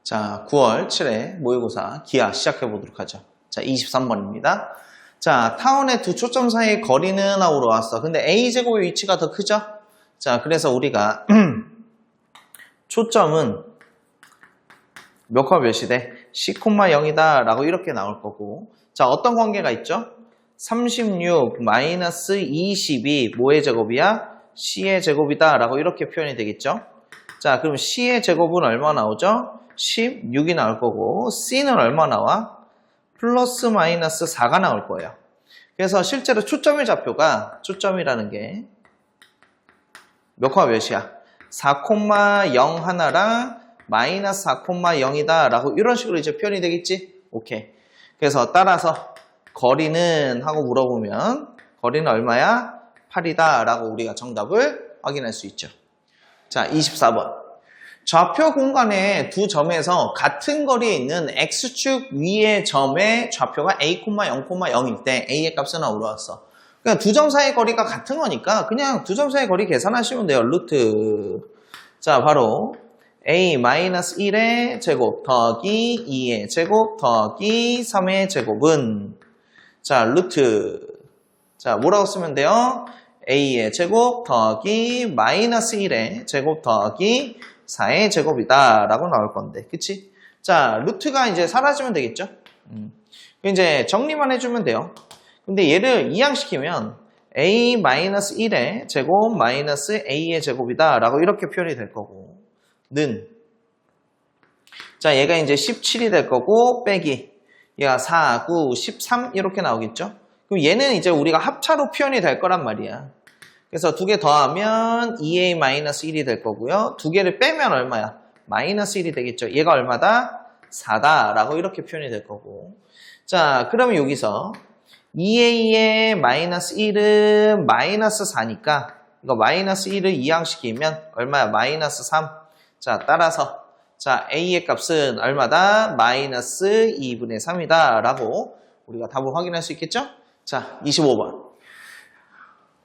자, 9월 7회 모의고사 기하 시작해 보도록 하죠. 자, 23번입니다. 자, 타원의 두 초점 사이의 거리는 하고 물어왔어. 근데 A제곱의 위치가 더 크죠? 자, 그래서 우리가 초점은 몇과 몇이 돼? C,0이다 라고 이렇게 나올 거고. 자, 어떤 관계가 있죠? 36 마이너스 20이 뭐의 제곱이야? C의 제곱이다 라고 이렇게 표현이 되겠죠? 자, 그럼 C의 제곱은 얼마 나오죠? 16이 나올 거고 C는 얼마 나와? 플러스 마이너스 4가 나올 거예요. 그래서 실제로 초점의 좌표가 초점이라는 게 몇과 몇이야? 4,0 하나랑 마이너스 4,0이다 라고 이런 식으로 이제 표현이 되겠지? 오케이. 그래서 따라서 거리는 하고 물어보면 거리는 얼마야? 8이다 라고 우리가 정답을 확인할 수 있죠. 자, 24번. 좌표 공간의 두 점에서 같은 거리에 있는 X축 위의 점의 좌표가 A, 0,0일 때 A의 값은 나오러 왔어. 그냥 두 점 사이의 거리가 같은 거니까 그냥 두 점 사이의 거리 계산하시면 돼요. 루트. 자, 바로 A-1의 제곱 더하기 2의 제곱 더하기 3의 제곱은 자, 루트. 자, 뭐라고 쓰면 돼요? A의 제곱 더하기 마이너스 1의 제곱 더하기 4의 제곱이다 라고 나올 건데, 그치? 자, 루트가 이제 사라지면 되겠죠? 이제 정리만 해주면 돼요. 근데 얘를 이항시키면 A-1의 제곱 마이너스 A의 제곱이다 라고 이렇게 표현이 될 거고, 는 자, 얘가 이제 17이 될 거고 빼기 얘가 4, 9, 13 이렇게 나오겠죠? 그럼 얘는 이제 우리가 합차로 표현이 될 거란 말이야. 그래서 두 개 더하면 2A-1이 될 거고요. 두 개를 빼면 얼마야? 마이너스 1이 되겠죠. 얘가 얼마다? 4다 라고 이렇게 표현이 될 거고. 자, 그러면 여기서 2A의 마이너스 1은 마이너스 4니까 이거 마이너스 1을 이항시키면 얼마야? 마이너스 3. 자, 따라서 자, A의 값은 얼마다? 마이너스 2분의 3이다 라고 우리가 답을 확인할 수 있겠죠? 자, 25번.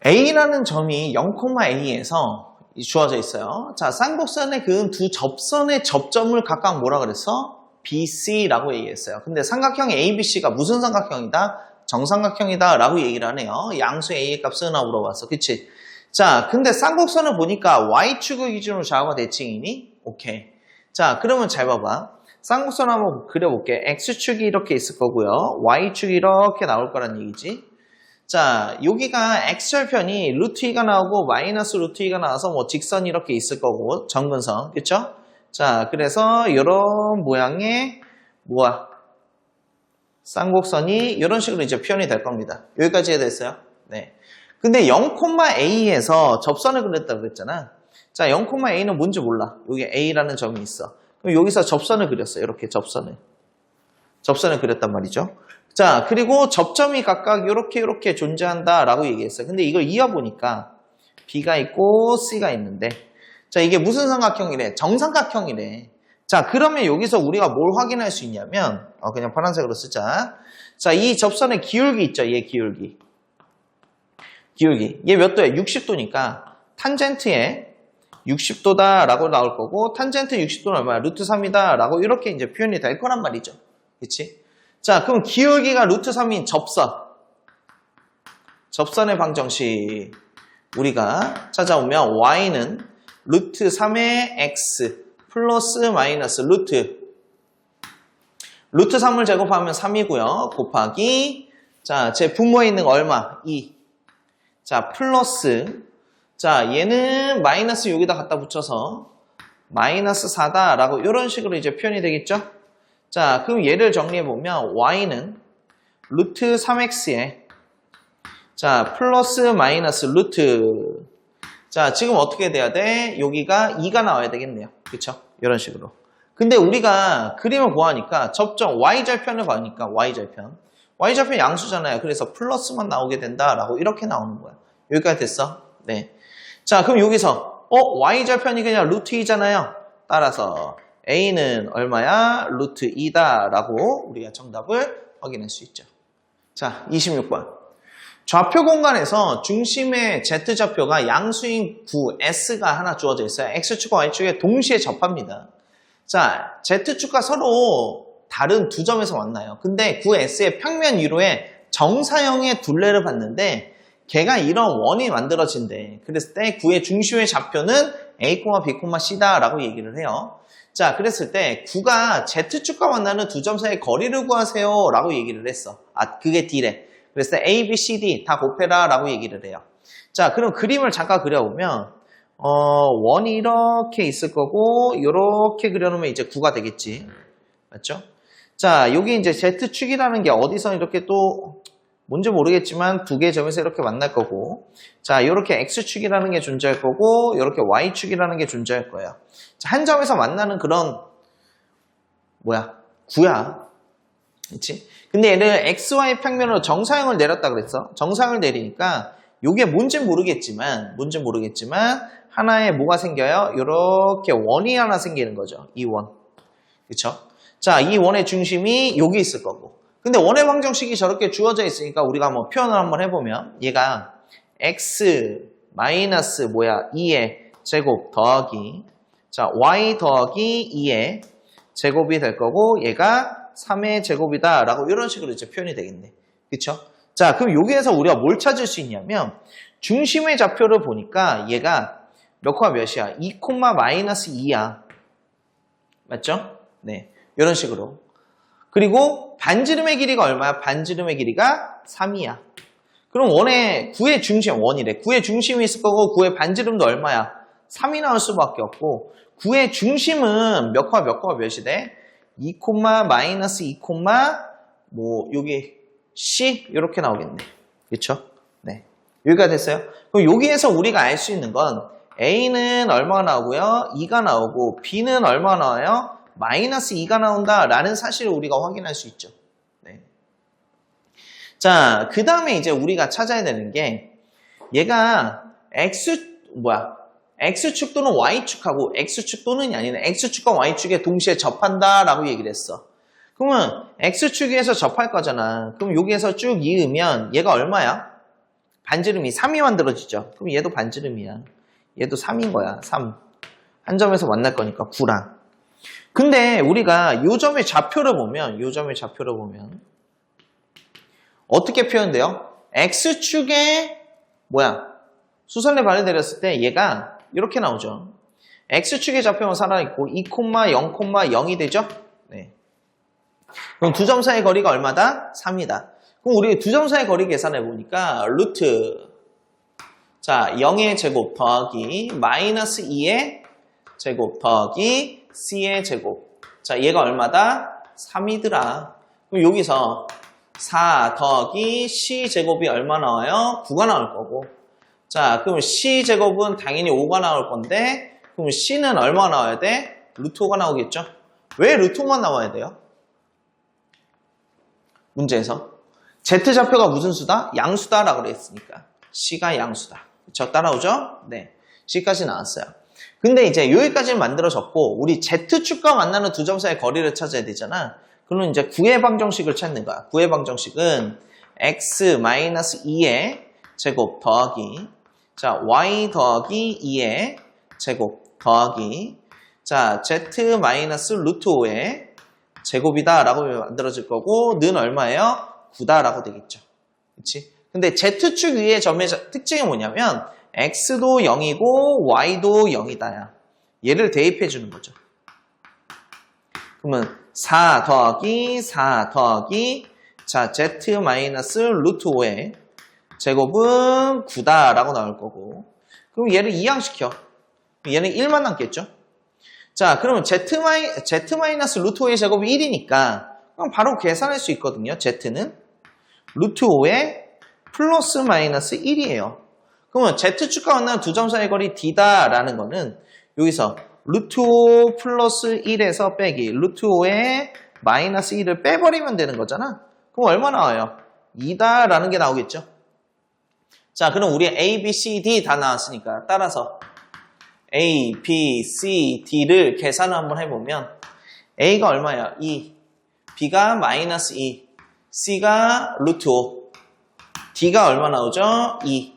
A라는 점이 0,A에서 주어져 있어요. 자, 쌍곡선에 그은 두 접선의 접점을 각각 뭐라 그랬어? BC라고 얘기했어요. 근데 삼각형 ABC가 무슨 삼각형이다? 정삼각형이다 라고 얘기를 하네요. 양수 A의 값은 하고 물어봤어. 그치? 자, 근데 쌍곡선을 보니까 Y축을 기준으로 좌우가 대칭이니? 오케이. 자, 그러면 잘 봐봐. 쌍곡선 한번 그려볼게. X축이 이렇게 있을 거고요. Y축이 이렇게 나올 거란 얘기지. 자, 여기가 X절편이 루트 2가 나오고 마이너스 루트 2가 나와서 뭐 직선이 이렇게 있을 거고, 정근선. 그쵸? 자, 그래서 이런 모양의 뭐야? 쌍곡선이 이런 식으로 이제 표현이 될 겁니다. 여기까지 이해됐어요? 네. 근데 0,A에서 접선을 그렸다고 그랬잖아. 자, 0,A는 뭔지 몰라. 여기 A라는 점이 있어. 그럼 여기서 접선을 그렸어. 이렇게 접선을 그렸단 말이죠. 자, 그리고 접점이 각각 이렇게 존재한다라고 얘기했어요. 근데 이걸 이어보니까 B가 있고 C가 있는데, 자, 이게 무슨 삼각형이래? 정삼각형이래. 자, 그러면 여기서 우리가 뭘 확인할 수 있냐면, 그냥 파란색으로 쓰자. 자, 이 접선의 기울기 있죠? 얘 기울기. 얘 몇 도야? 60도니까 탄젠트에 60도다라고 나올 거고, 탄젠트 60도는 얼마야? 루트 3이다 라고 이렇게 이제 표현이 될 거란 말이죠. 그치? 자, 그럼 기울기가 루트 3인 접선의 방정식 우리가 찾아오면 y는 루트 3의 x 플러스 마이너스 루트 3을 제곱하면 3이고요. 곱하기 자, 제 분모에 있는 거 얼마? 2. 자, 플러스 자, 얘는 마이너스 여기다 갖다 붙여서 마이너스 4다 라고 이런 식으로 이제 표현이 되겠죠? 자, 그럼 얘를 정리해보면 y는 루트 3x에 자, 플러스 마이너스 루트 자, 지금 어떻게 돼야 돼? 여기가 2가 나와야 되겠네요. 그쵸? 이런 식으로. 근데 우리가 그림을 보아하니까 접점 y절편을 봐니까 y절편 양수잖아요. 그래서 플러스만 나오게 된다라고 이렇게 나오는 거야. 여기까지 됐어? 네. 자, 그럼 여기서 y절편이 그냥 루트 2잖아요. 따라서 A는 얼마야? 루트 2다 라고 우리가 정답을 확인할 수 있죠. 자, 26번. 좌표 공간에서 중심의 Z좌표가 양수인 9, S가 하나 주어져 있어요. X축과 Y축에 동시에 접합니다. 자, Z축과 서로 다른 두 점에서 만나요. 근데 9S의 평면 위로에 정사형의 둘레를 봤는데 걔가 이런 원이 만들어진대. 그랬을 때 9의 중심의 좌표는 A, B, C다 라고 얘기를 해요. 자, 그랬을 때 9가 Z축과 만나는 두 점 사이의 거리를 구하세요 라고 얘기를 했어. 아, 그게 D래. 그래서 A, B, C, D 다 곱해라 라고 얘기를 해요. 자, 그럼 그림을 잠깐 그려보면 원이 이렇게 있을 거고 이렇게 그려놓으면 이제 9가 되겠지. 맞죠? 자, 여기 이제 Z축이라는 게 어디서 이렇게 또 뭔지 모르겠지만 두 개의 점에서 이렇게 만날 거고, 자, 이렇게 X축이라는 게 존재할 거고 이렇게 Y축이라는 게 존재할 거예요. 자, 한 점에서 만나는 그런 9야. 그렇지? 근데 얘를 XY 평면으로 정사형을 내렸다 그랬어. 정사형을 내리니까 이게 뭔진 모르겠지만 하나에 뭐가 생겨요? 이렇게 원이 하나 생기는 거죠. 이 원. 그쵸? 자, 이 원의 중심이 여기 있을 거고. 근데 원의 방정식이 저렇게 주어져 있으니까 우리가 한번 표현을 한번 해보면 얘가 x 마이너스 2의 제곱 더하기 자 y 더하기 2의 제곱이 될 거고 얘가 3의 제곱이다 라고 이런 식으로 이제 표현이 되겠네. 그쵸? 자, 그럼 여기에서 우리가 뭘 찾을 수 있냐면 중심의 좌표를 보니까 얘가 몇과 몇이야? 2, 마이너스 2야. 맞죠? 네. 이런 식으로. 그리고 반지름의 길이가 얼마야? 반지름의 길이가 3이야. 그럼 9의 중심, 원이래. 9의 중심이 있을 거고 9의 반지름도 얼마야? 3이 나올 수밖에 없고 9의 중심은 몇과 몇이 돼? 2, 마이너스 2, 여기 C 이렇게 나오겠네. 그렇죠? 네. 여기가 됐어요. 그럼 여기에서 우리가 알 수 있는 건 A는 얼마가 나오고요? 2가 나오고 B는 얼마가 나와요? 마이너스 2가 나온다라는 사실을 우리가 확인할 수 있죠. 네. 자, 그 다음에 이제 우리가 찾아야 되는 게 얘가 X축 또는 Y축하고 X축 또는이 아니라 X축과 Y축에 동시에 접한다라고 얘기를 했어. 그러면 X축에서 접할 거잖아. 그럼 여기에서 쭉 이으면 얘가 얼마야? 반지름이 3이 만들어지죠. 그럼 얘도 반지름이야. 얘도 3인 거야. 3. 한 점에서 만날 거니까 9랑. 근데 우리가 요 점의 좌표를 보면 어떻게 표현돼요? X축에 수선의 발을 내렸을 때 얘가 이렇게 나오죠. X축의 좌표만 살아있고 2, 0,0이 되죠? 네. 그럼 두 점 사이의 거리가 얼마다? 3이다. 그럼 우리 두 점 사이의 거리 계산해 보니까 루트 0의 제곱 더하기 마이너스 2의 제곱 더하기 C의 제곱. 자, 얘가 얼마다? 3이더라. 그럼 여기서 4 더하기 C 제곱이 얼마 나와요? 9가 나올 거고. 자, 그럼 C 제곱은 당연히 5가 나올 건데, 그럼 C는 얼마 나와야 돼? 루트 5가 나오겠죠? 왜 루트 5만 나와야 돼요? 문제에서. Z좌표가 무슨 수다? 양수다라고 그랬으니까. C가 양수다. 그쵸? 따라오죠? 네. C까지 나왔어요. 근데 이제 여기까지는 만들어졌고 우리 Z축과 만나는 두 점 사이의 거리를 찾아야 되잖아. 그러면 이제 9의 방정식을 찾는 거야. 9의 방정식은 x-2의 제곱 더하기 y 더하기 2의 제곱 더하기 z-루트 5의 제곱이다 라고 만들어질 거고 는 얼마예요? 9다 라고 되겠죠. 그치? 근데 Z축 위의 점의 특징이 뭐냐면 X도 0이고 Y도 0이다야. 얘를 대입해 주는 거죠. 그러면 4 더하기 Z-루트 5의 제곱은 9다라고 나올 거고 그럼 얘를 이항시켜. 얘는 1만 남겠죠. 자, 그러면 Z-루트 5의 제곱이 1이니까 그럼 바로 계산할 수 있거든요. Z는 루트 5의 플러스 마이너스 1이에요. 그러면 Z축과 만나는 두 점 사이의 거리 D다라는 거는 여기서 루트 5 플러스 1에서 빼기 루트 5에 마이너스 1을 빼버리면 되는 거잖아. 그럼 얼마 나와요? 2다라는 게 나오겠죠. 자, 그럼 우리 A, B, C, D 다 나왔으니까 따라서 A, B, C, D를 계산을 한번 해보면 A가 얼마야? 2, B가 마이너스 2, C가 루트 5, D가 얼마 나오죠? 2.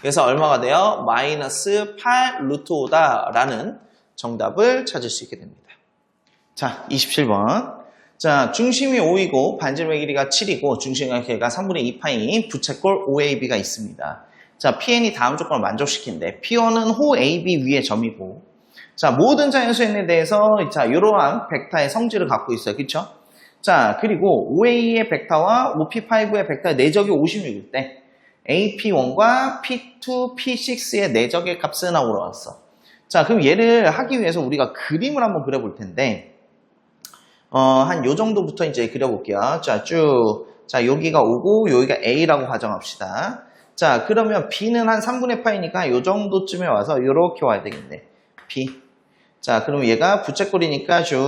그래서 얼마가 돼요? 마이너스 8 루트 5다라는 정답을 찾을 수 있게 됩니다. 자, 27번. 자, 중심이 5이고 반지름의 길이가 7이고 중심의 길이가 3분의 2파인 부채꼴 OAB가 있습니다. 자, PN이 다음 조건을 만족시키는데 P1은 호 AB 위의 점이고 자, 모든 자연수에 대해서 자, 이러한 벡터의 성질을 갖고 있어요. 그쵸? 자, 그리고 OA의 벡터와 OP5의 벡터의 내적이 56일 때 AP1과 P2, P6의 내적의 값은 하고 나왔어. 자, 그럼 얘를 하기 위해서 우리가 그림을 한번 그려볼 텐데 한 요 정도부터 이제 그려볼게요. 자, 쭉. 자, 여기가 O고, 여기가 A라고 가정합시다. 자, 그러면 B는 한 3분의 파이니까 요 정도쯤에 와서 요렇게 와야 되겠네. B. 자, 그러면 얘가 부채꼴이니까 쭉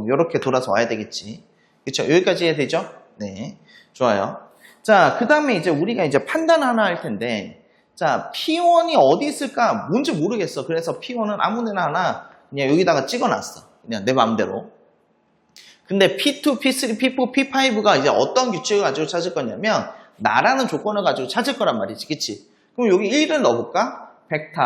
요렇게 돌아서 와야 되겠지. 그쵸? 여기까지 해야 되죠? 네. 좋아요. 자, 그 다음에 이제 우리가 이제 판단 하나 할 텐데, 자, P1이 어디 있을까? 뭔지 모르겠어. 그래서 P1은 아무 데나 하나 그냥 여기다가 찍어놨어. 그냥 내 마음대로. 근데 P2, P3, P4, P5가 이제 어떤 규칙을 가지고 찾을 거냐면 나라는 조건을 가지고 찾을 거란 말이지. 그치? 그럼 여기 1을 넣어볼까? 벡터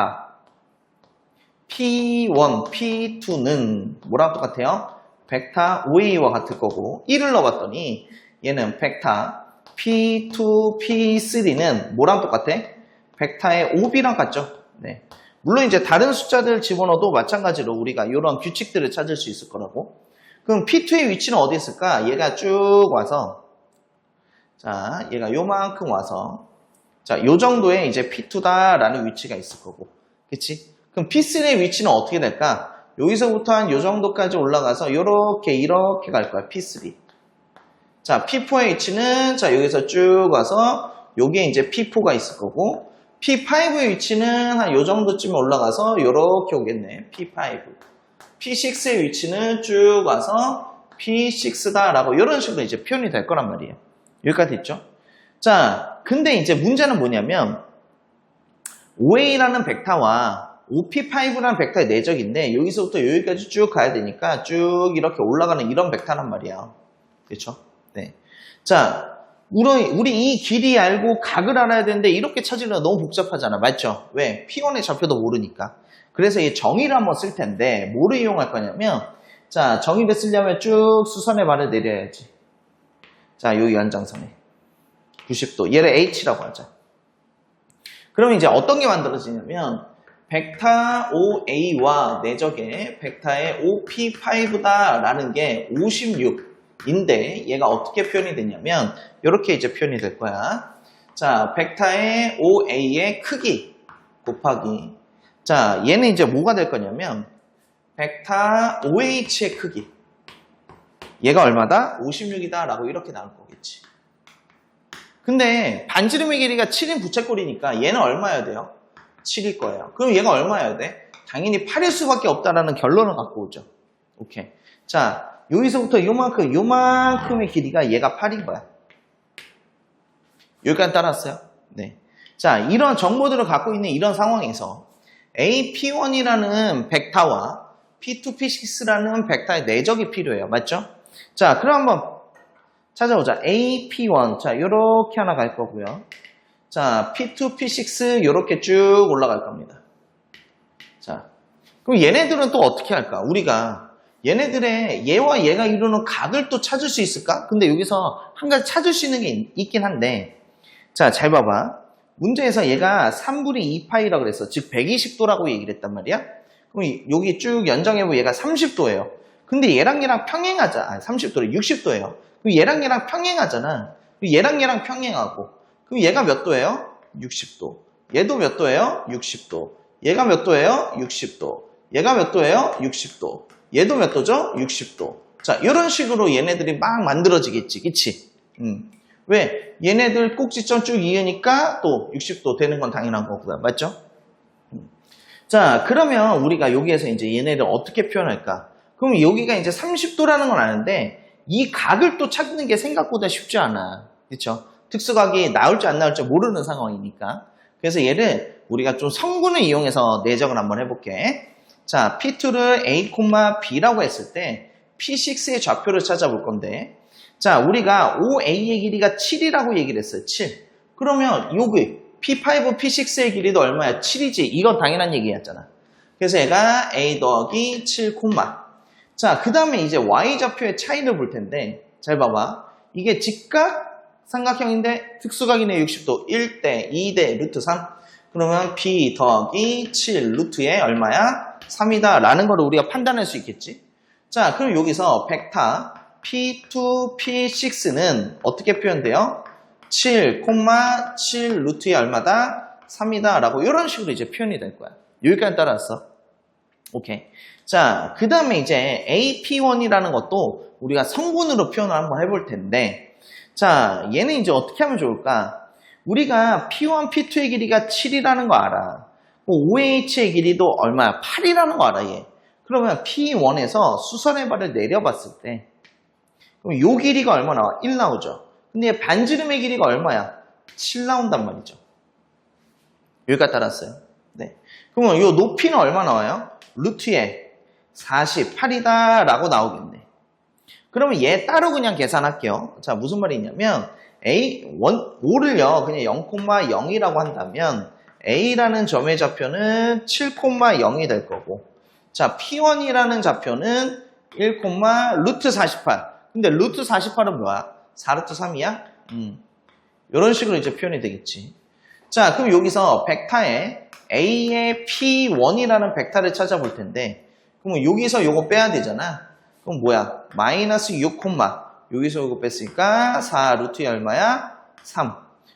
P1, P2는 뭐랑 똑같아요? 벡터 OA와 같을 거고 1을 넣어봤더니 얘는 벡터 P2, P3는 뭐랑 똑같아? 벡터의 OB랑 같죠? 네. 물론 이제 다른 숫자들 집어넣어도 마찬가지로 우리가 이런 규칙들을 찾을 수 있을 거라고. 그럼 P2의 위치는 어디 있을까? 얘가 쭉 와서 자, 얘가 요만큼 와서 자, 요 정도에 이제 P2다라는 위치가 있을 거고. 그치? 그럼 P3의 위치는 어떻게 될까? 여기서부터 한 요 정도까지 올라가서 요렇게 이렇게 갈 거야. P3. 자, P4의 위치는 자, 여기서 쭉 와서 요게 이제 P4가 있을 거고 P5의 위치는 한 요 정도쯤에 올라가서 요렇게 오겠네. P5. P6의 위치는 쭉 와서 P6다라고 이런 식으로 이제 표현이 될 거란 말이에요. 여기까지 있죠? 자, 근데 이제 문제는 뭐냐면 OA라는 벡터와 OP5라는 벡터의 내적인데 여기서부터 여기까지 쭉 가야 되니까 쭉 이렇게 올라가는 이런 벡터란 말이야. 그렇죠? 네. 자, 우리 이 길이 알고 각을 알아야 되는데 이렇게 찾으려면 너무 복잡하잖아. 맞죠? 왜? P1의 좌표도 모르니까. 그래서 이 정의를 한번 쓸 텐데 뭐를 이용할 거냐면 자, 정의를 쓰려면 쭉 수선의 반을 내려야지. 자, 요 연장선에 90도. 얘를 H라고 하자. 그러면 이제 어떤 게 만들어지냐면 벡터 OA와 내적의 벡터의 OP5다라는 게 56인데 얘가 어떻게 표현이 되냐면 이렇게 이제 표현이 될 거야. 자, 벡터의 OA의 크기 곱하기 자, 얘는 이제 뭐가 될 거냐면 벡터 OH의 크기 얘가 얼마다? 56이다 라고 이렇게 나올 거겠지. 근데 반지름의 길이가 7인 부채꼴이니까 얘는 얼마여야 돼요? 7일 거예요. 그럼 얘가 얼마여야 돼? 당연히 8일 수밖에 없다라는 결론을 갖고 오죠. 오케이. 자, 여기서부터 요만큼의 길이가 얘가 8인 거야. 여기까지 따랐어요? 네. 자, 이런 정보들을 갖고 있는 이런 상황에서 AP1이라는 벡터와 P2, P6라는 벡터의 내적이 필요해요. 맞죠? 자, 그럼 한번 찾아보자. AP1. 자, 요렇게 하나 갈 거고요. 자, P2, P6 요렇게 쭉 올라갈 겁니다. 자, 그럼 얘네들은 또 어떻게 할까? 우리가 얘네들의 얘와 얘가 이루는 각을 또 찾을 수 있을까? 근데 여기서 한 가지 찾을 수 있는 게 있긴 한데 자, 잘 봐봐. 문제에서 얘가 3분의 2파이라고 그랬어. 즉 120도라고 얘기를 했단 말이야. 그럼 여기 쭉 연정해보면 얘가 30도예요. 근데 얘랑 평행하자. 아니 30도래. 60도예요. 그럼 얘랑 평행하잖아. 얘랑 평행하고. 그럼 얘가 몇 도예요? 60도. 얘도 몇 도예요? 60도. 얘가 몇 도예요? 60도. 얘가 몇 도예요? 60도. 얘도 몇 도죠? 60도. 자, 이런 식으로 얘네들이 막 만들어지겠지. 그치? 왜? 얘네들 꼭지점 쭉 이으니까 또 60도 되는 건 당연한 거고요. 맞죠? 자, 그러면 우리가 여기에서 이제 얘네들 어떻게 표현할까? 그럼 여기가 이제 30도라는 건 아는데 이 각을 또 찾는 게 생각보다 쉽지 않아. 그렇죠? 특수각이 나올지 안 나올지 모르는 상황이니까. 그래서 얘를 우리가 좀 성분을 이용해서 내적을 한번 해볼게. 자, P2를 A, B라고 했을 때 P6의 좌표를 찾아볼 건데 자, 우리가 OA의 길이가 7이라고 얘기를 했어요. 7. 그러면 여기 P5, P6의 길이도 얼마야? 7이지. 이건 당연한 얘기였잖아. 그래서 얘가 A 더하기 7, 자, 그 다음에 이제 y좌표의 차이를 볼 텐데, 잘 봐봐. 이게 직각 삼각형인데 특수각이네. 60도 1대 2대 루트 3. 그러면 b 더하기 7 루트에 얼마야? 3이다 라는 걸 우리가 판단할 수 있겠지. 자, 그럼 여기서 벡터 p2, p6는 어떻게 표현돼요? 7, 7 루트에 얼마다? 3이다 라고 이런 식으로 이제 표현이 될 거야. 여기까지 따라왔어. 오케이. 자, 그 다음에 이제 AP1이라는 것도 우리가 성분으로 표현을 한번 해볼 텐데, 자, 얘는 이제 어떻게 하면 좋을까? 우리가 P1, P2의 길이가 7이라는 거 알아. OH의 길이도 얼마야? 8이라는 거 알아, 얘. 그러면 P1에서 수선의 발을 내려봤을 때, 그럼 요 길이가 얼마 나와? 1 나오죠. 근데 얘 반지름의 길이가 얼마야? 7 나온단 말이죠. 여기까지 따랐어요. 네. 그러면 요 높이는 얼마 나와요? 루트에 48이다 라고 나오겠네. 그러면 얘 따로 그냥 계산할게요. 자, 무슨 말이냐면 O를요 그냥 0,0이라고 한다면 A라는 점의 좌표는 7,0이 될 거고, 자, P1이라는 좌표는 1, 루트 48. 근데 루트 48은 뭐야? 4루트 3이야? 이런 식으로 이제 표현이 되겠지. 자, 그럼 여기서 벡터에 A의 P1이라는 벡터를 찾아볼 텐데, 그럼 여기서 요거 빼야 되잖아. 그럼 뭐야? 마이너스 6, 여기서 요거 뺐으니까 4 루트에 얼마야? 3.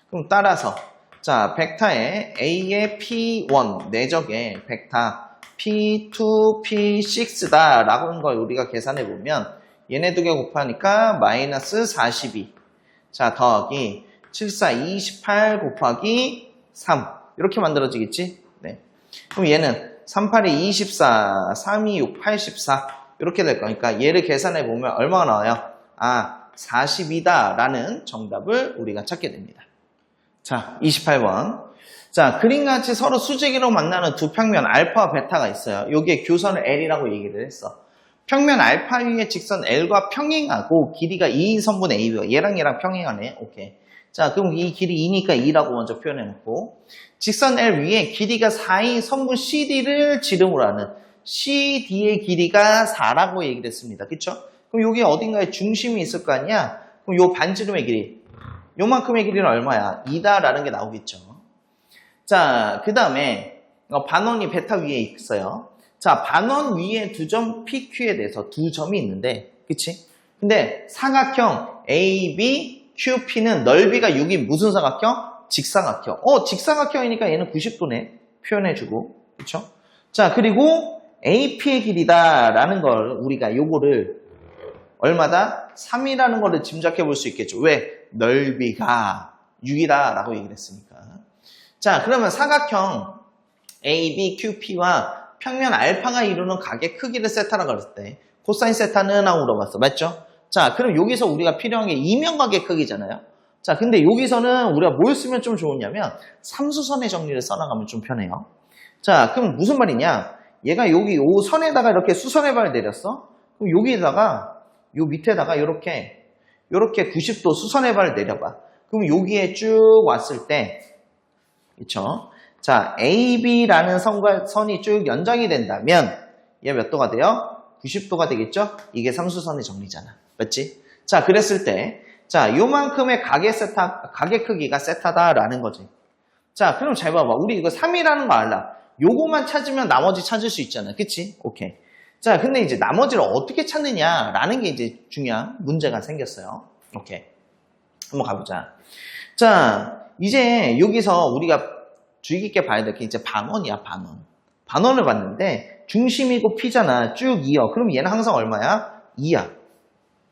그럼 따라서 자, 벡터에 A의 P1 내적에 벡터 P2, P6다 라고 하는 걸 우리가 계산해 보면 얘네 두 개 곱하니까 마이너스 42. 자, 더하기 7, 4, 28 곱하기 3. 이렇게 만들어지겠지? 네. 그럼 얘는 3, 8이 24, 3, 2, 6, 84. 이렇게 될 거니까 얘를 계산해 보면 얼마가 나와요? 아, 42다 라는 정답을 우리가 찾게 됩니다. 자, 28번. 자, 그림같이 서로 수직으로 만나는 두 평면 알파와 베타가 있어요. 여기에 교선을 L이라고 얘기를 했어. 평면 알파 위에 직선 L과 평행하고 길이가 2인 선분 AB. 얘랑 평행하네. 오케이. 자, 그럼 이 길이 2니까 2라고 먼저 표현해놓고, 직선 L 위에 길이가 4인 선분 CD를 지름으로 하는 CD의 길이가 4라고 얘기를 했습니다. 그쵸? 그럼 여기 어딘가에 중심이 있을 거 아니야? 그럼 요 반지름의 길이, 요만큼의 길이는 얼마야? 2다라는 게 나오겠죠. 자, 그 다음에 반원이 베타 위에 있어요. 자, 반원 위에 두 점 PQ에 대해서 두 점이 있는데, 그치? 근데 사각형 AB, QP는 넓이가 6인 무슨 사각형? 직사각형. 직사각형이니까 얘는 90도네. 표현해주고. 그쵸? 자, 그리고 AP의 길이다라는 걸 우리가 요거를 얼마다? 3이라는 거를 짐작해 볼 수 있겠죠. 왜? 넓이가 6이다라고 얘기를 했으니까. 자, 그러면 사각형 AB, QP와 평면 알파가 이루는 각의 크기를 세타라고 그랬을 때 코사인 세타는 하고 물어봤어. 맞죠? 자, 그럼 여기서 우리가 필요한 게 이면각의 크기잖아요. 자, 근데 여기서는 우리가 뭘 쓰면 좀 좋으냐면 삼수선의 정리를 써나가면 좀 편해요. 자, 그럼 무슨 말이냐? 얘가 여기 요 선에다가 이렇게 수선의 발을 내렸어. 그럼 여기에다가 요 밑에다가 이렇게 90도 수선의 발을 내려봐. 그럼 여기에 쭉 왔을 때, 그쵸? 자, AB라는 선이 쭉 연장이 된다면 얘 몇 도가 돼요? 90도가 되겠죠? 이게 삼수선의 정리잖아. 맞지? 자, 그랬을 때, 자, 요만큼의 각의 크기가 세타다라는 거지. 자, 그럼 잘 봐봐. 우리 이거 3이라는 거 알라. 요거만 찾으면 나머지 찾을 수 있잖아. 그치? 오케이. 자, 근데 이제 나머지를 어떻게 찾느냐라는 게 이제 중요한 문제가 생겼어요. 오케이. 한번 가보자. 자, 이제 여기서 우리가 주의 깊게 봐야 될 게 이제 반원이야, 반원. 반원을 봤는데 중심이고 P잖아. 쭉 이어. 그럼 얘는 항상 얼마야? 2야.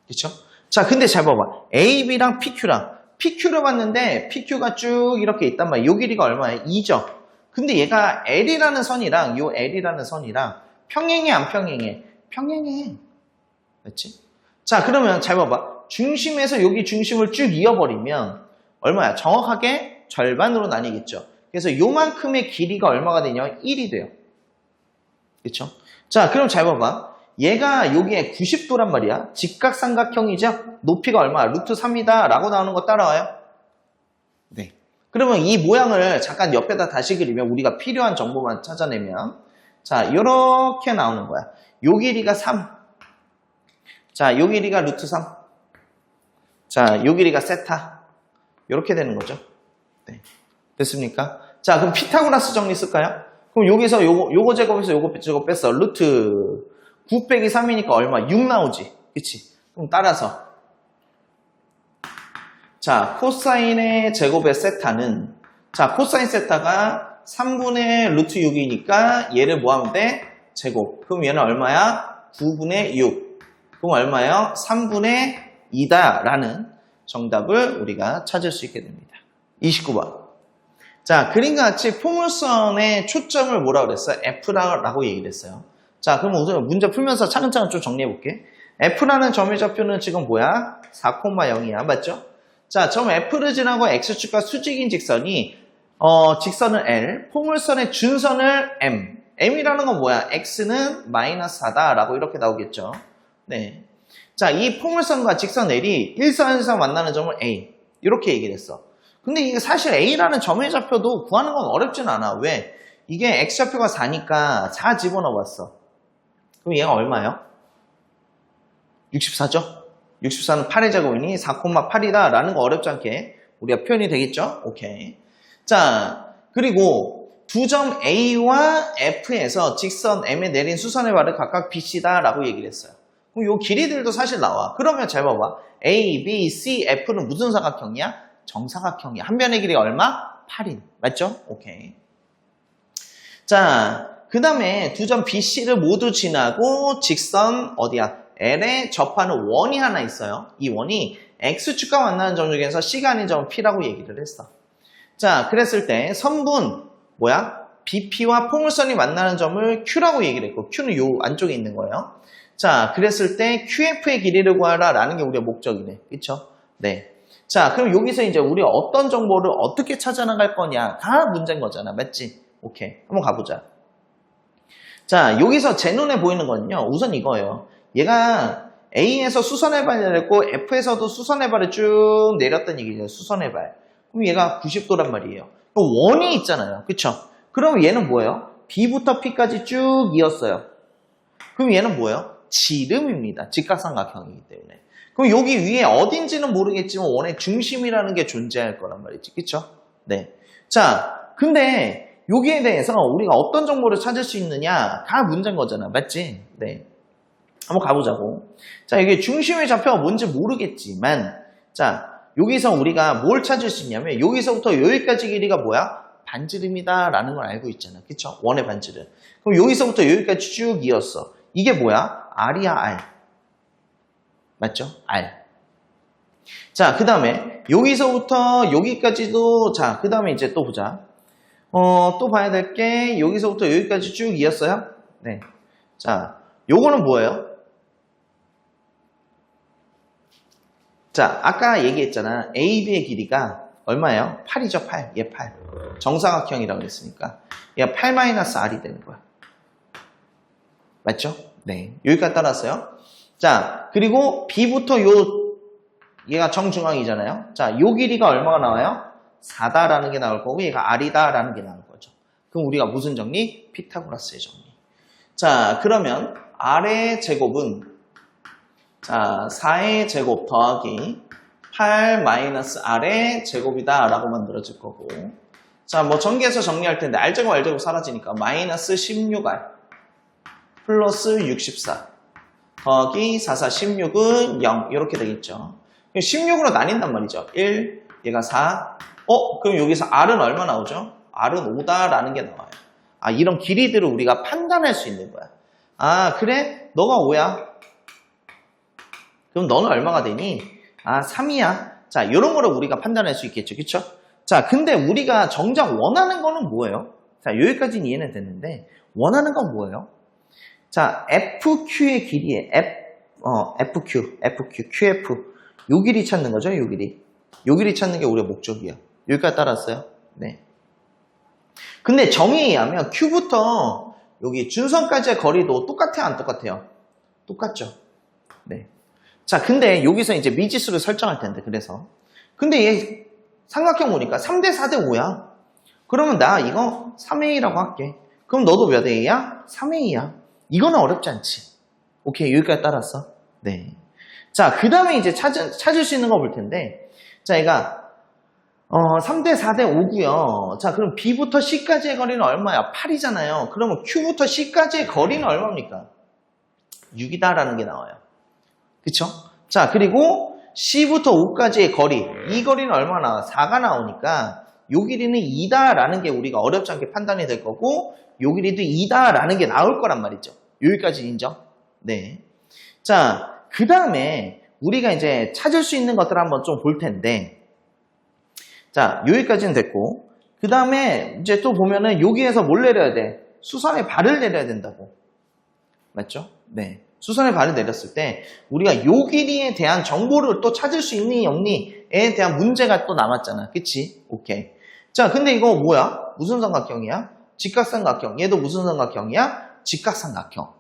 그쵸? 자, 근데 잘 봐봐. AB랑 PQ를 봤는데 PQ가 쭉 이렇게 있단 말이야. 요 길이가 얼마야? 2죠. 근데 얘가 L이라는 선이랑 요 L이라는 선이랑 평행해, 안 평행해? 평행해. 맞지? 자, 그러면 잘 봐봐. 중심에서 여기 중심을 쭉 이어버리면 얼마야? 정확하게 절반으로 나뉘겠죠. 그래서 요만큼의 길이가 얼마가 되냐면 1이 돼요. 그쵸? 자, 그럼 잘 봐봐. 얘가 여기에 90도란 말이야. 직각삼각형이죠? 높이가 얼마야? 루트 3이다 라고 나오는 거 따라와요? 네. 그러면 이 모양을 잠깐 옆에다 다시 그리면 우리가 필요한 정보만 찾아내면 자, 요렇게 나오는 거야. 요 길이가 3, 자, 요 길이가 루트 3. 자, 요 길이가 세타. 이렇게 되는 거죠. 네. 됐습니까? 자, 그럼 피타고라스 정리 쓸까요? 그럼 여기서 요거 제곱에서 요거 제곱 뺐어. 루트 9 빼기 3이니까 얼마? 6 나오지. 그치? 그럼 따라서. 자, 코사인의 제곱의 세타는, 자, 코사인 세타가 3분의 루트 6이니까 얘를 뭐 하면 돼? 제곱. 그럼 얘는 얼마야? 9분의 6. 그럼 얼마예요? 3분의 2다 라는 정답을 우리가 찾을 수 있게 됩니다. 29번. 자, 그림과 같이 포물선의 초점을 뭐라고 그랬어요? F라고 얘기를 했어요. 자, 그럼 우선 문제 풀면서 차근차근 좀 정리해 볼게. F라는 점의 좌표는 지금 뭐야? 4,0이야. 맞죠? 자, 점 F를 지나고 X축과 수직인 직선이 직선을 L, 포물선의 준선을 M. M이라는 건 뭐야? X는 마이너스 4다 라고 이렇게 나오겠죠. 네. 자, 이 포물선과 직선 L이 일선에서 만나는 점을 A. 이렇게 얘기를 했어. 근데 이게 사실 A라는 점의 좌표도 구하는 건 어렵진 않아. 왜? 이게 X좌표가 4니까 4 집어넣어봤어. 그럼 얘가 얼마예요? 64죠? 64는 8의 제곱이니 4,8이다 라는 거 어렵지 않게 우리가 표현이 되겠죠? 오케이. 자, 그리고 두 점 A와 F에서 직선 M에 내린 수선의 발을 각각 BC다 라고 얘기를 했어요. 그럼 요 길이들도 사실 나와. 그러면 잘 봐봐. A, B, C, F는 무슨 사각형이야? 정사각형이야. 한 변의 길이가 얼마? 8인. 맞죠? 오케이. 자, 그 다음에 두 점 BC를 모두 지나고 직선 어디야? L에 접하는 원이 하나 있어요. 이 원이 X축과 만나는 점 중에서 C가 아닌 점은 P라고 얘기를 했어. 자, 그랬을 때 선분 뭐야? BP와 포물선이 만나는 점을 Q라고 얘기를 했고 Q는 요 안쪽에 있는 거예요. 자, 그랬을 때 QF의 길이를 구하라 라는 게 우리의 목적이네. 그쵸? 네. 자, 그럼 여기서 이제 우리가 어떤 정보를 어떻게 찾아나갈 거냐가 문제인 거잖아. 맞지? 오케이. 한번 가보자. 자, 여기서 제 눈에 보이는 거는요. 우선 이거예요. 얘가 A에서 수선의 발을 내렸고 F에서도 수선의 발을 쭉 내렸던 얘기죠. 수선의 발. 그럼 얘가 90도란 말이에요. 원이 있잖아요. 그쵸? 그럼 얘는 뭐예요? B부터 P까지 쭉 이었어요. 그럼 얘는 뭐예요? 지름입니다. 직각삼각형이기 때문에. 그럼 여기 위에 어딘지는 모르겠지만 원의 중심이라는 게 존재할 거란 말이지. 그쵸? 네. 자, 근데 여기에 대해서 우리가 어떤 정보를 찾을 수 있느냐가 문제인 거잖아. 맞지? 네. 한번 가보자고. 자, 이게 중심의 좌표가 뭔지 모르겠지만, 자, 여기서 우리가 뭘 찾을 수 있냐면, 여기서부터 여기까지 길이가 뭐야? 반지름이다 라는 걸 알고 있잖아. 그쵸? 원의 반지름. 그럼 여기서부터 여기까지 쭉 이었어. 이게 뭐야? R이야, R. 맞죠? R. 자, 그 다음에 여기서부터 여기까지도, 자, 그 다음에 이제 또 보자. 또 봐야 될 게 여기서부터 여기까지 쭉 이었어요? 네. 자, 요거는 뭐예요? 자, 아까 얘기했잖아. AB의 길이가 얼마예요? 8이죠, 8. 얘 8. 정사각형이라고 했으니까. 얘가 8-R이 되는 거야. 맞죠? 네. 여기까지 따랐어요. 자, 그리고 B부터 얘가 정중앙이잖아요. 자, 요 길이가 얼마가 나와요? 4다라는 게 나올 거고, 얘가 R이다라는 게 나올 거죠. 그럼 우리가 무슨 정리? 피타고라스의 정리. 자, 그러면 R의 제곱은, 자, 4의 제곱 더하기 8-R의 제곱이다 라고 만들어질 거고, 자, 뭐 전개해서 정리할 텐데 R제곱 R제곱 사라지니까 마이너스 16R 플러스 64 더하기 4, 4, 16은 0 이렇게 되겠죠. 16으로 나뉜단 말이죠. 1, 얘가 4. 그럼 여기서 R은 얼마 나오죠? R은 5다라는 게 나와요. 아, 이런 길이들을 우리가 판단할 수 있는 거야. 아, 그래? 너가 5야. 그럼 너는 얼마가 되니? 아, 3이야. 자, 이런 거를 우리가 판단할 수 있겠죠. 그쵸? 자, 근데 우리가 정작 원하는 거는 뭐예요? 자, 여기까지는 이해는 됐는데 원하는 건 뭐예요? 자, FQ의 길이에 FQ, QF 요 길이 찾는 거죠, 요 길이. 요 길이 찾는 게 우리의 목적이야. 여기까지 따랐어요? 네. 근데 정의에 의하면 Q부터 여기 준선까지의 거리도 똑같아요, 안 똑같아요? 똑같죠. 네. 자, 근데 여기서 이제 미지수를 설정할 텐데, 그래서. 근데 얘 삼각형 보니까 3대 4대 5야. 그러면 나 이거 3A라고 할게. 그럼 너도 몇 A야? 3A야. 이거는 어렵지 않지. 오케이, 여기까지 따랐어? 네. 자, 그 다음에 이제 찾을 수 있는 거 볼 텐데, 자, 얘가 3대 4대 5고요. 자, 그럼 B부터 C까지의 거리는 얼마야? 8이잖아요. 그러면 Q부터 C까지의 거리는 얼마입니까? 6이다라는 게 나와요. 그쵸? 자, 그리고 C부터 O까지의 거리, 이 거리는 얼마나? 4가 나오니까 요 길이는 2다라는 게 우리가 어렵지 않게 판단이 될 거고, 요 길이도 2다라는 게 나올 거란 말이죠. 여기까지 인정? 네. 자, 그 다음에 우리가 이제 찾을 수 있는 것들을 한번 좀 볼 텐데, 자, 여기까지는 됐고, 그 다음에 이제 또 보면은 여기에서 뭘 내려야 돼? 수선의 발을 내려야 된다고. 맞죠? 네. 수선의 발을 내렸을 때 우리가 요 길이에 대한 정보를 또 찾을 수 있니 없니에 대한 문제가 또 남았잖아. 그치? 오케이. 자, 근데 이거 뭐야? 무슨 삼각형이야? 직각삼각형. 얘도 무슨 삼각형이야? 직각삼각형.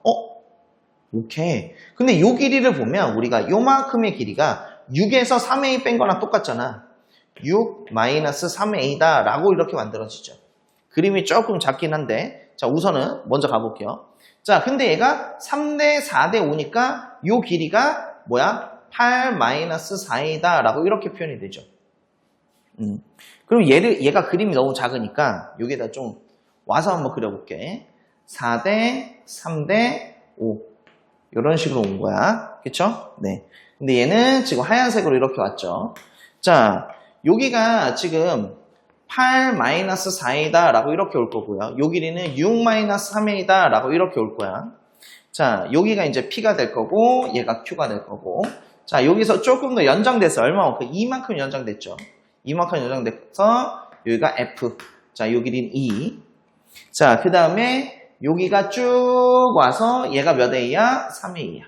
오케이. 근데 요 길이를 보면 우리가 요만큼의 길이가 6에서 3a 뺀 거랑 똑같잖아. 6 마이너스 3a다 라고 이렇게 만들어지죠. 그림이 조금 작긴 한데, 자, 우선은 먼저 가볼게요. 자, 근데 얘가 3대 4대 5니까 요 길이가 뭐야? 8 마이너스 4이다 라고 이렇게 표현이 되죠. 그럼 얘가 그림이 너무 작으니까 여기다 좀 와서 한번 그려볼게. 4대 3대 5 이런 식으로 온 거야. 그쵸? 네. 근데 얘는 지금 하얀색으로 이렇게 왔죠. 자, 여기가 지금 8-4이다 라고 이렇게 올 거고요. 요 길이는 6-3이다 라고 이렇게 올 거야. 자, 여기가 이제 P가 될 거고 얘가 Q가 될 거고, 자, 여기서 조금 더 연장돼서 얼마만큼? 이만큼 연장됐죠. 이만큼 연장돼서 여기가 F. 자, 요 길이는 2. 자, 그 다음에 여기가 쭉 와서 얘가 몇 A야? 3A야.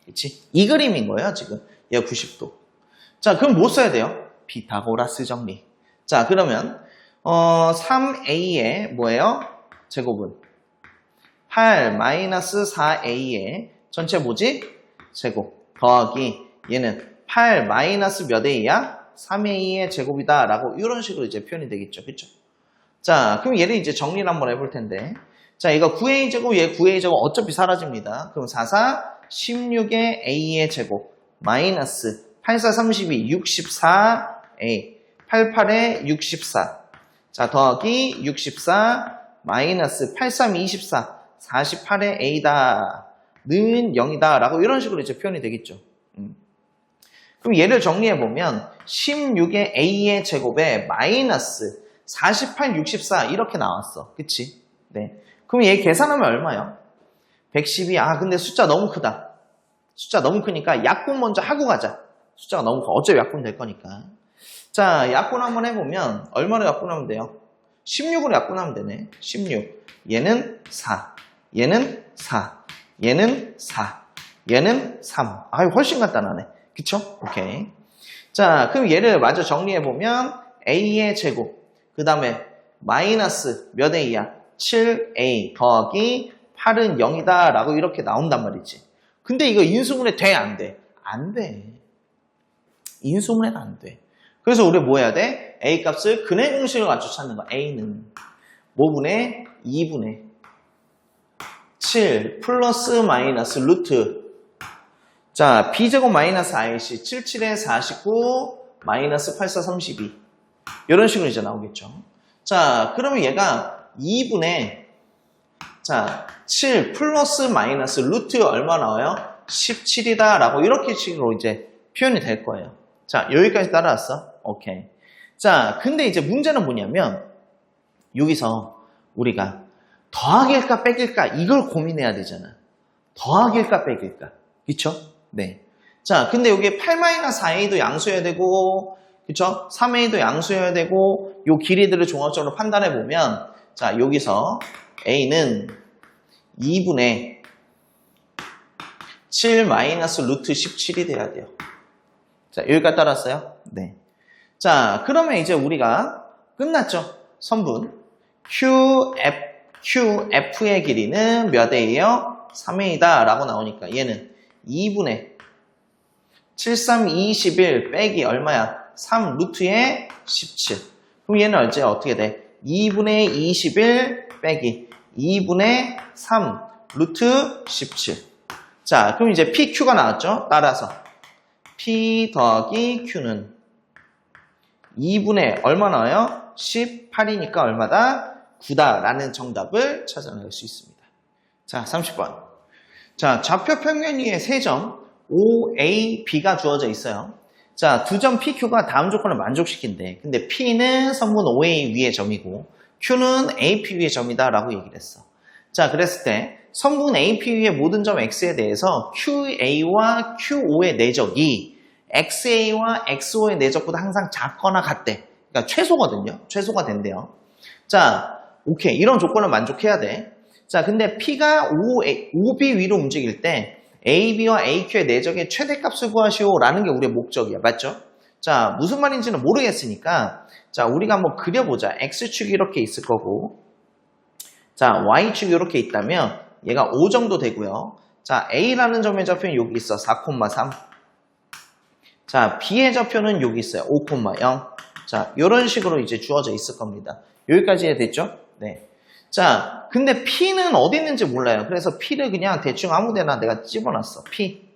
그치? 이 그림인 거예요, 지금. 얘가 90도. 자, 그럼 뭐 써야 돼요? 피타고라스 정리. 자, 그러면 3a의 뭐예요? 제곱은 8-4a의 전체 뭐지? 제곱 더하기 얘는 8 마이너스 몇 a야? 3a의 제곱이다 라고 이런 식으로 이제 표현이 되겠죠. 그쵸? 자, 그럼 얘를 이제 정리를 한번 해볼 텐데, 자, 이거 9a 제곱, 얘 9a 제곱 어차피 사라집니다. 그럼 4, 4, 16의 a의 제곱 마이너스 8, 4, 32, 64a 88에 64. 자, 더하기 64 마이너스 83, 24. 48에 A다. 는 0이다. 라고 이런 식으로 이제 표현이 되겠죠. 그럼 얘를 정리해보면 16의 A의 제곱에 마이너스 48, 64 이렇게 나왔어. 그치? 네. 그럼 얘 계산하면 얼마요? 112. 아, 근데 숫자 너무 크다. 숫자 너무 크니까 약분 먼저 하고 가자. 숫자가 너무 커. 어차피 약분 될 거니까. 자, 약분 한번 해보면 얼마로 약분하면 돼요? 16으로 약분하면 되네. 16. 얘는 4. 얘는 4. 얘는 4. 얘는 3. 아유, 훨씬 간단하네. 그쵸? 오케이. 자, 그럼 얘를 마저 정리해보면 A의 제곱, 그 다음에 마이너스 몇 A야? 7A 더하기 8은 0이다 라고 이렇게 나온단 말이지. 근데 이거 인수분해 돼? 안 돼? 안 돼. 인수분해가 안 돼. 그래서 우리 뭐 해야 돼? A 값을 근해 공식을 가지고 찾는 거야. A는 뭐분의 2분의 7 플러스 마이너스 루트, 자, B제곱 마이너스 IC 77에 49 마이너스 84 32 이런 식으로 이제 나오겠죠. 자, 그러면 얘가 2분의 자 7 플러스 마이너스 루트 얼마 나와요? 17이다 라고 이렇게 식으로 이제 표현이 될 거예요. 자, 여기까지 따라왔어? 오케이. 자, 근데 이제 문제는 뭐냐면 여기서 우리가 더하기일까 빼기일까 이걸 고민해야 되잖아. 더하기일까 빼기일까. 그쵸? 네. 자, 근데 여기 8-4a도 양수여야 되고, 그쵸? 3a도 양수여야 되고, 요 길이들을 종합적으로 판단해 보면, 자, 여기서 a는 2분의 7 마이너스 루트 17이 돼야 돼요. 자, 여기까지 따랐어요? 네. 자, 그러면 이제 우리가 끝났죠? 선분. QF의 길이는 몇 A예요? 3A다 라고 나오니까 얘는 2분의 73, 21 빼기 얼마야? 3 루트의 17. 그럼 얘는 이제 어떻게 돼? 2분의 21 빼기 2분의 3 루트 17. 자, 그럼 이제 PQ가 나왔죠? 따라서 P 더하기 Q는 2분의 얼마 나와요? 18이니까 얼마다? 9다 라는 정답을 찾아낼 수 있습니다. 자, 30번. 자, 좌표 평면 위에 3점 OA, B가 주어져 있어요. 자, 2점 PQ가 다음 조건을 만족시킨대. 근데 P는 선분 OA 위의 점이고 Q는 AP 위의 점이다 라고 얘기를 했어. 자, 그랬을 때 선분 AP 위의 모든 점 X에 대해서 QA와 QO의 내적이 XA와 XO의 내적보다 항상 작거나 같대. 그러니까 최소거든요. 최소가 된대요. 자, 오케이. 이런 조건을 만족해야 돼. 자, 근데 P가 OB 위로 움직일 때 AB와 AQ의 내적의 최대값을 구하시오라는 게 우리의 목적이야. 맞죠? 자, 무슨 말인지는 모르겠으니까 자, 우리가 한번 그려보자. X축이 이렇게 있을 거고 자, Y축이 이렇게 있다면 얘가 5 정도 되고요. 자, A라는 점의 좌표는 여기 있어. 4,3. 자, B의 좌표는 여기 있어요. 5,0. 자, 이런 식으로 이제 주어져 있을 겁니다. 여기까지 이해됐죠? 네. 자, 근데 P는 어디 있는지 몰라요. 그래서 P를 그냥 대충 아무데나 내가 집어놨어. P.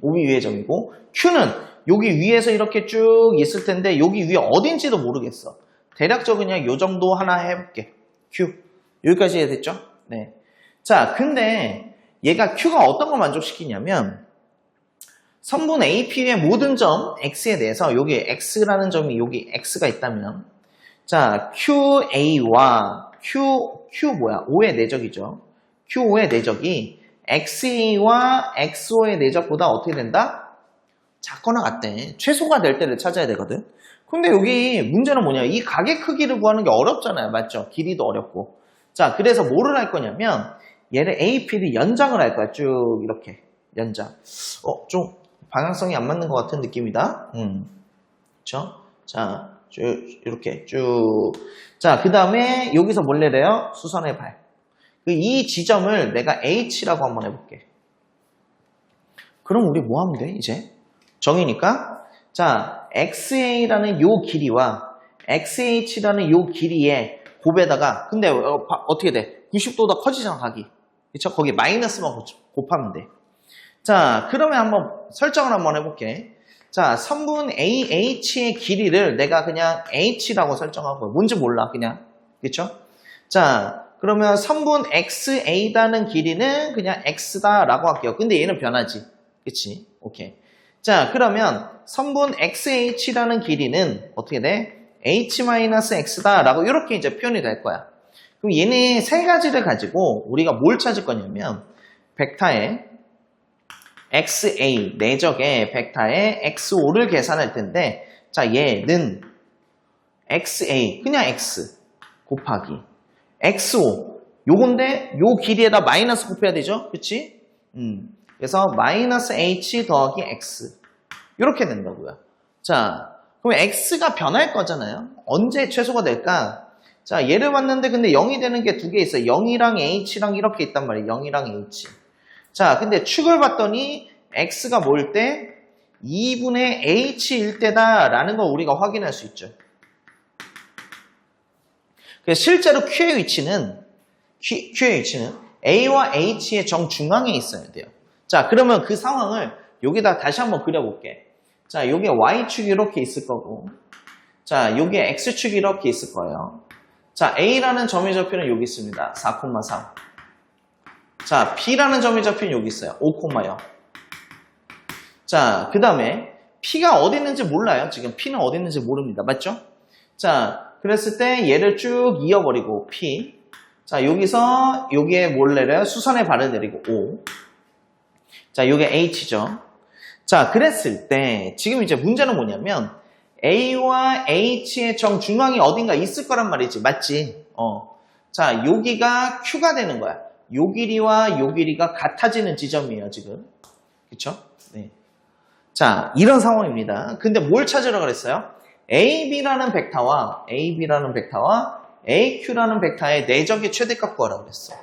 OB 위의 점이고 Q는 여기 위에서 이렇게 쭉 있을 텐데 여기 위에 어딘지도 모르겠어. 대략적으로 그냥 요 정도 하나 해볼게. Q. 여기까지 이해됐죠? 네. 자, 근데 얘가 Q가 어떤 걸 만족시키냐면 선분 AP의 모든 점 X에 대해서 여기 X라는 점이 여기 X가 있다면 자, QA와 Q 뭐야? O의 내적이죠. QO의 내적이 XA와 XO의 내적보다 어떻게 된다? 작거나 같대. 최소가 될 때를 찾아야 되거든. 근데 여기 문제는 뭐냐? 이 각의 크기를 구하는 게 어렵잖아요. 맞죠? 길이도 어렵고. 자, 그래서 뭐를 할 거냐면 얘를 AP를 연장을 할 거야. 쭉 이렇게 연장. 좀 방향성이 안 맞는 것 같은 느낌이다. 그렇죠? 자, 쭉 이렇게 쭉. 자, 그 다음에 여기서 뭘 내려요? 수선의 발. 이 지점을 내가 H라고 한번 해볼게. 그럼 우리 뭐 하면 돼? 이제 정이니까. 자, XA라는 요 길이와 XH라는 요 길이의 곱에다가 근데 어떻게 돼? 90도보다 커지잖아, 각이. 그쵸? 거기 마이너스만 곱하면 돼. 자, 그러면 한번 설정을 한번 해볼게. 자, 선분 AH의 길이를 내가 그냥 H라고 설정하고 뭔지 몰라, 그냥. 그쵸? 자, 그러면 선분 XA라는 길이는 그냥 X다라고 할게요. 근데 얘는 변하지. 그치? 오케이. 자, 그러면 선분 XH라는 길이는 어떻게 돼? H-X다라고 이렇게 이제 표현이 될 거야. 그럼 얘네 세 가지를 가지고 우리가 뭘 찾을 거냐면 벡터의 XA, 내적의 벡터의 XO를 계산할 텐데 자, 얘는 XA, 그냥 X 곱하기 XO, 요건데 요 길이에다 마이너스 곱해야 되죠? 그치? 그래서 마이너스 H 더하기 X 이렇게 된다고요. 자, 그럼 X가 변할 거잖아요. 언제 최소가 될까? 자, 얘를 봤는데 근데 0이 되는 게 두 개 있어요. 0이랑 H랑 이렇게 있단 말이에요. 0이랑 H. 자, 근데 축을 봤더니 X가 뭐일 때? 2분의 H일 때다라는 걸 우리가 확인할 수 있죠. 그래서 실제로 Q의 위치는 A와 H의 정중앙에 있어야 돼요. 자, 그러면 그 상황을 여기다 다시 한번 그려볼게. 자, 요게 Y축이 이렇게 있을 거고 자, 요게 X축이 이렇게 있을 거예요. 자, A라는 점의 좌표는 여기 있습니다. 4,3. 자, B라는 점의 좌표는 여기 있어요. 5,0. 자, 그 다음에 P가 어디 있는지 몰라요. 지금 P는 어디 있는지 모릅니다. 맞죠? 자, 그랬을 때 얘를 쭉 이어버리고 P. 자, 여기서 여기에 뭘 내려요? 수선의 발을 내리고 O. 자, 요게 H죠. 자, 그랬을 때 지금 이제 문제는 뭐냐면 A와 H의 정중앙이 어딘가 있을 거란 말이지. 맞지? 자, 여기가 Q가 되는 거야. 요 길이와 요 길이가 같아지는 지점이에요, 지금. 그쵸? 네. 자, 이런 상황입니다. 근데 뭘 찾으러 그랬어요? AB라는 벡터와 AQ라는 벡터의 내적의 최대값 구하라고 그랬어.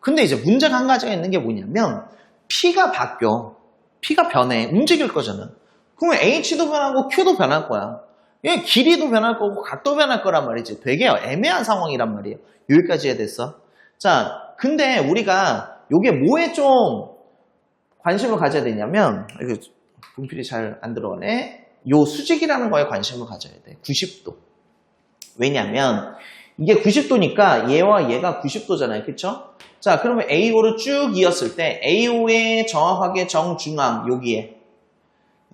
근데 이제 문제가 한 가지가 있는 게 뭐냐면 P가 바뀌어. P가 변해. 움직일 거잖아. 그러면 H도 변하고 Q도 변할 거야. 얘 길이도 변할 거고 각도 변할 거란 말이지. 되게 애매한 상황이란 말이에요. 여기까지 해야 됐어. 자, 근데 우리가 요게 뭐에 좀 관심을 가져야 되냐면, 이거 분필이 잘 안 들어가네. 요 수직이라는 거에 관심을 가져야 돼. 90도. 왜냐면 이게 90도니까 얘와 얘가 90도잖아요. 그쵸? 자, 그러면 AO를 쭉 이었을 때 AO의 정확하게 정중앙 여기에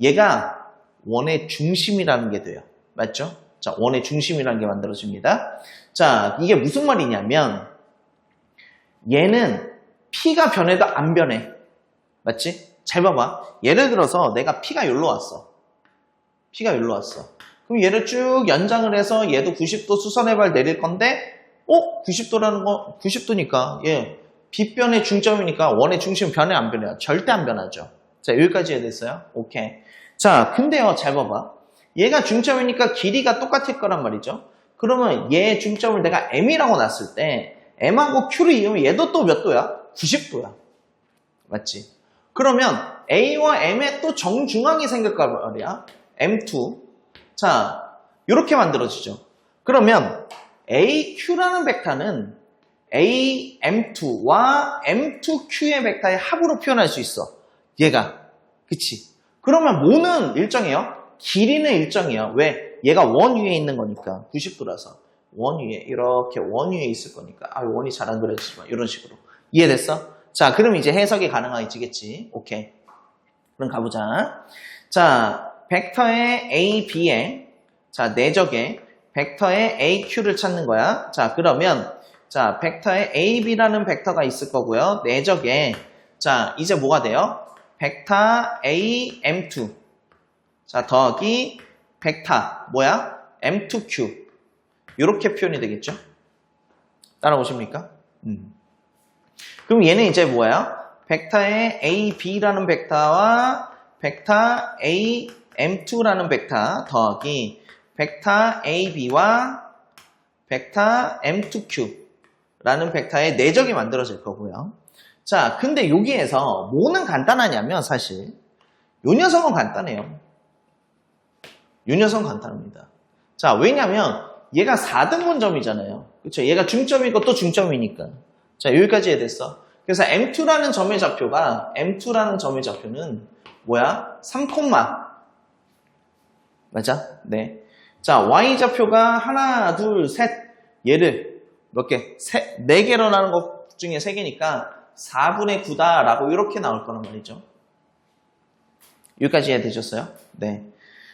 얘가 원의 중심이라는 게 돼요. 맞죠? 자, 원의 중심이라는 게 만들어집니다. 자, 이게 무슨 말이냐면 얘는 P가 변해도 안 변해. 맞지? 잘 봐봐. 예를 들어서 내가 P가 여기로 왔어. P가 여기로 왔어. 그럼 얘를 쭉 연장을 해서 얘도 90도 수선의 발 내릴 건데 90도라는 거 90도니까 얘 빗변의 중점이니까 원의 중심 변해 안 변해요? 절대 안 변하죠. 자, 여기까지 이해됐어요? 오케이. 자, 근데요, 잘 봐봐. 얘가 중점이니까 길이가 똑같을 거란 말이죠. 그러면 얘 중점을 내가 M이라고 놨을 때 M하고 Q를 이으면 얘도 또 몇 도야? 90도야. 맞지? 그러면 A와 M의 또 정중앙이 생길 거 말이야. M2. 자, 이렇게 만들어지죠. 그러면 AQ라는 벡터는 AM2와 M2Q의 벡터의 합으로 표현할 수 있어. 얘가. 그치? 그러면 뭐는 일정해요? 길이는 일정해요. 왜? 얘가 원 위에 있는 거니까. 90도라서. 원 위에, 이렇게 원 위에 있을 거니까. 원이 잘 안 그려지지만, 이런 식으로. 이해됐어? 자, 그럼 이제 해석이 가능해지겠지. 오케이. 그럼 가보자. 자, 벡터의 A, B에, 자, 내적에 벡터의 AQ를 찾는 거야. 자, 그러면, 자, 벡터의 A, B라는 벡터가 있을 거고요. 내적에, 자, 이제 뭐가 돼요? 벡터 A, M2. 자, 더하기 벡터, 뭐야? M2Q. 이렇게 표현이 되겠죠? 따라오십니까? 그럼 얘는 이제 뭐예요? 벡터의 A, B라는 벡터와 벡터 A, M2라는 벡터 더하기 벡터 A, B와 벡터 M2Q라는 벡터의 내적이 만들어질 거고요. 자, 근데 여기에서 뭐는 간단하냐면 사실 요 녀석은 간단해요. 요 녀석은 간단합니다. 자, 왜냐면 얘가 4등분점이잖아요. 그렇죠? 얘가 중점이고 또 중점이니까. 자, 여기까지 이해됐어. 그래서 M2라는 점의 좌표는 뭐야? 3, 맞아? 네. 자, Y좌표가 하나, 둘, 셋. 얘를 몇 개? 4개로 나눈 것 중에 3개니까 4분의 9다라고 이렇게 나올 거란 말이죠. 여기까지 이해되셨어요? 네.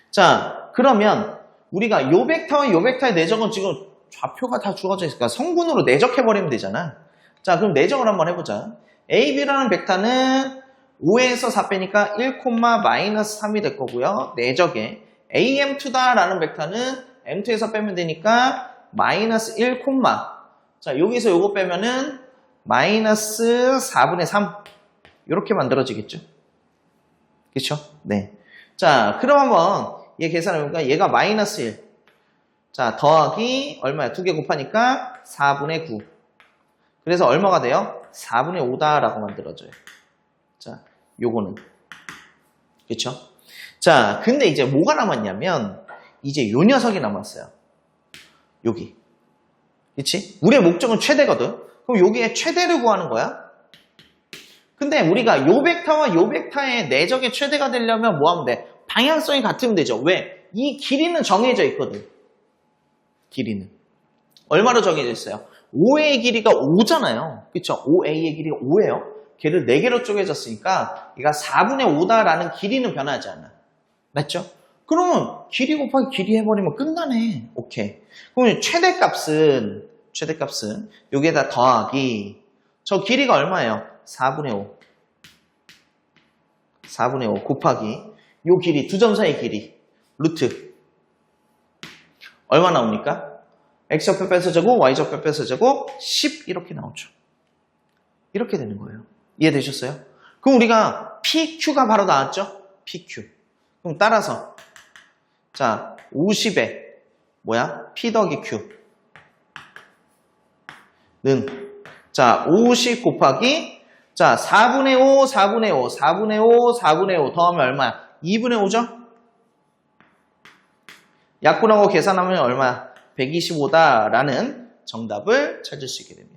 자, 그러면 우리가 요 벡터와 요 벡터의 내적은 지금 좌표가 다 주어져 있으니까 성분으로 내적해버리면 되잖아. 자, 그럼 내적을 한번 해보자. AB라는 벡터는 5에서 4 빼니까 1,-3이 될 거고요. 내적에 AM2다라는 벡터는 M2에서 빼면 되니까 -1, 자, 여기서 요거 빼면은 -4분의 3 이렇게 만들어지겠죠. 그렇죠? 네. 자, 그럼 한번 얘 계산해보니까 얘가 -1 자, 더하기 얼마야? 2개 곱하니까 4분의 9 그래서 얼마가 돼요? 4분의 5다라고 만들어져요. 자, 요거는 그쵸? 자, 근데 이제 뭐가 남았냐면 이제 요 녀석이 남았어요. 여기. 그치? 우리의 목적은 최대거든. 그럼 여기에 최대를 구하는 거야. 근데 우리가 요 벡터와 요 벡터의 내적의 최대가 되려면 뭐 하면 돼? 방향성이 같으면 되죠. 왜? 이 길이는 정해져 있거든. 길이는. 얼마로 정해져 있어요? OA의 길이가 5잖아요. 그쵸? OA의 길이가 5예요. 걔를 4개로 쪼개졌으니까 얘가 4분의 5다라는 길이는 변하지 않아. 맞죠? 그러면 길이 곱하기 길이 해버리면 끝나네. 오케이. 그럼 최대값은 여기에다 더하기 저 길이가 얼마예요? 4분의 5. 4분의 5 곱하기 요 길이 두 점 사이 길이 루트 얼마 나옵니까? X좌표 빼서 제곱, Y좌표 빼서 제곱 10 이렇게 나오죠. 이렇게 되는 거예요. 이해되셨어요? 그럼 우리가 PQ가 바로 나왔죠? PQ. 그럼 따라서 자 50에 뭐야? P 더하기 Q는 자 50 곱하기 자 4분의 5, 4분의 5, 4분의 5, 4분의 5 더하면 얼마야? 2분의 5죠? 약분하고 계산하면 얼마야? 125다라는 정답을 찾을 수 있게 됩니다.